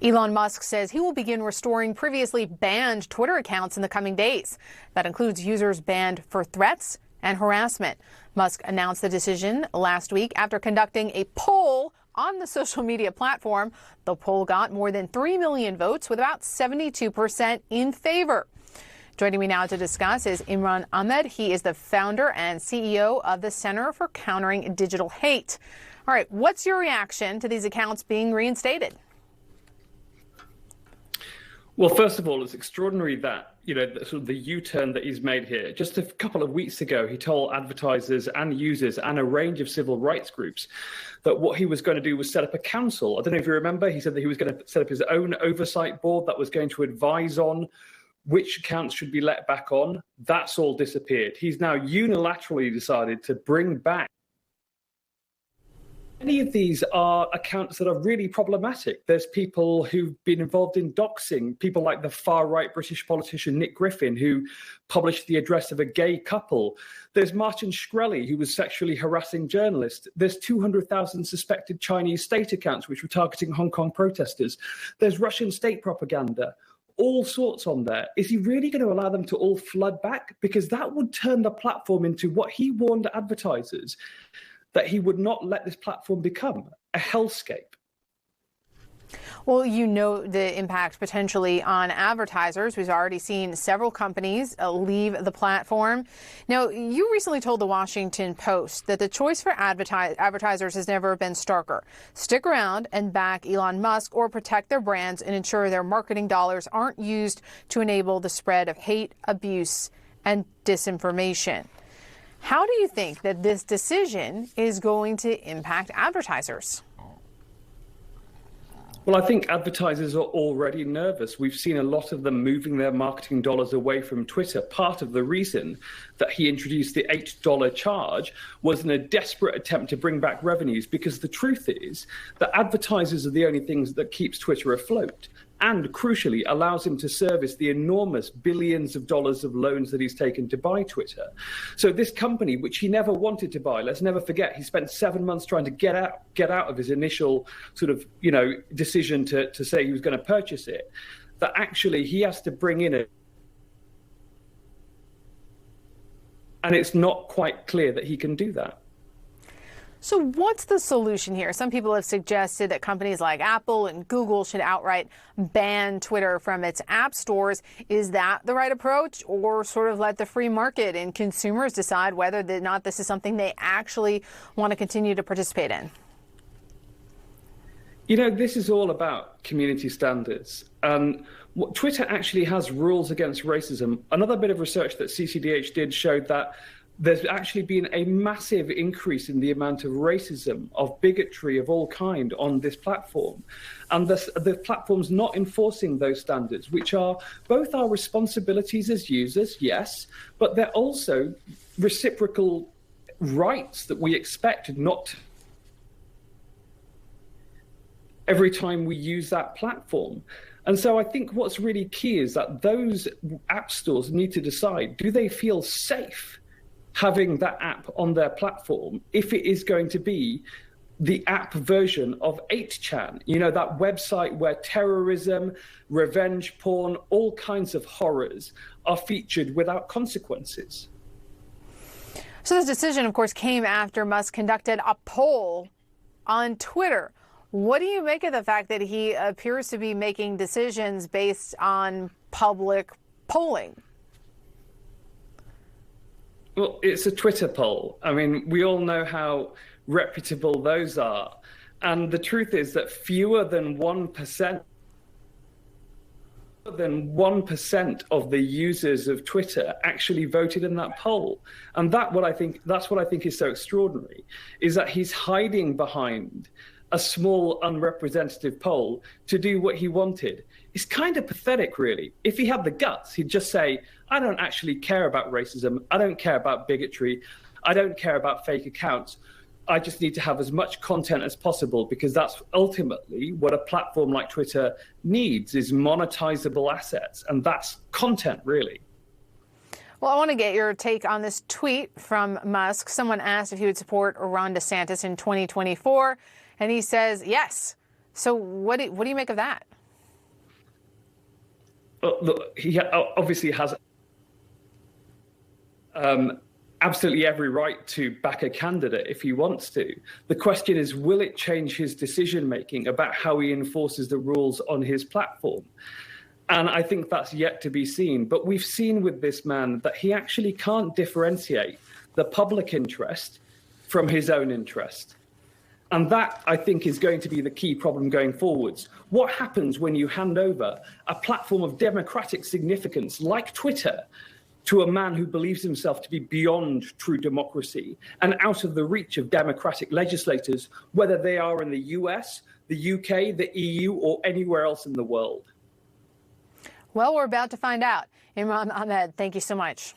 Elon Musk says he will begin restoring previously banned Twitter accounts in the coming days. That includes users banned for threats and harassment. Musk announced the decision last week after conducting a poll on the social media platform. The poll got more than 3 million votes, with about 72% in favor. Joining me now to discuss is Imran Ahmed. He is the founder and CEO of the Center for Countering Digital Hate. All right, what's your reaction to these accounts being reinstated? Well, first of all, it's extraordinary that, sort of the U-turn that he's made here. Just a couple of weeks ago, he told advertisers and users and a range of civil rights groups that what he was going to do was set up a council. I don't know if you remember, he said that he was going to set up his own oversight board that was going to advise on which accounts should be let back on. That's all disappeared. He's now unilaterally decided to bring back. Many of these are accounts that are really problematic. There's people who've been involved in doxing, people like the far-right British politician Nick Griffin, who published the address of a gay couple. There's Martin Shkreli, who was sexually harassing journalists. There's 200,000 suspected Chinese state accounts, which were targeting Hong Kong protesters. There's Russian state propaganda. All sorts on there. Is he really going to allow them to all flood back? Because that would turn the platform into what he warned advertisers, that he would not let this platform become a hellscape. Well, you know the impact potentially on advertisers. We've already seen several companies leave the platform. Now, you recently told the Washington Post that the choice for advertisers has never been starker. Stick around and back Elon Musk, or protect their brands and ensure their marketing dollars aren't used to enable the spread of hate, abuse, and disinformation. How do you think that this decision is going to impact advertisers? Well, I think advertisers are already nervous. We've seen a lot of them moving their marketing dollars away from Twitter. Part of the reason that he introduced the $8 charge was in a desperate attempt to bring back revenues, because the truth is that advertisers are the only things that keeps Twitter afloat, and crucially allows him to service the enormous billions of dollars of loans that he's taken to buy Twitter. So this company, which he never wanted to buy, let's never forget, he spent 7 months trying to get out of his initial sort of, decision to say he was going to purchase it, that actually he has to bring in it. And it's not quite clear that he can do that. So what's the solution here? Some people have suggested that companies like Apple and Google should outright ban Twitter from its app stores. Is that the right approach, or sort of let the free market and consumers decide whether or not this is something they actually want to continue to participate in? This is all about community standards. Twitter actually has rules against racism. Another bit of research that CCDH did showed that there's actually been a massive increase in the amount of racism, of bigotry of all kind on this platform. And the platform's not enforcing those standards, which are both our responsibilities as users, yes, but they're also reciprocal rights that we expect not every time we use that platform. And so I think what's really key is that those app stores need to decide, do they feel safe having that app on their platform if it is going to be the app version of 8chan, that website where terrorism, revenge porn, all kinds of horrors are featured without consequences. So this decision, of course, came after Musk conducted a poll on Twitter. What do you make of the fact that he appears to be making decisions based on public polling? Well, it's a Twitter poll. I mean, we all know how reputable those are. And the truth is that fewer than 1% of the users of Twitter actually voted in that poll. And that's what I think is so extraordinary, is that he's hiding behind a small unrepresentative poll to do what he wanted. It's kind of pathetic, really. If he had the guts, he'd just say, I don't actually care about racism. I don't care about bigotry. I don't care about fake accounts. I just need to have as much content as possible, because that's ultimately what a platform like Twitter needs, is monetizable assets. And that's content, really. Well, I want to get your take on this tweet from Musk. Someone asked if he would support Ron DeSantis in 2024, and he says yes. So what do you make of that? Look, he obviously has absolutely every right to back a candidate if he wants to. The question is, will it change his decision-making about how he enforces the rules on his platform? And I think that's yet to be seen. But we've seen with this man that he actually can't differentiate the public interest from his own interest. And that, I think, is going to be the key problem going forwards. What happens when you hand over a platform of democratic significance like Twitter to a man who believes himself to be beyond true democracy and out of the reach of democratic legislators, whether they are in the US, the UK, the EU, or anywhere else in the world? Well, we're about to find out. Imran Ahmed, thank you so much.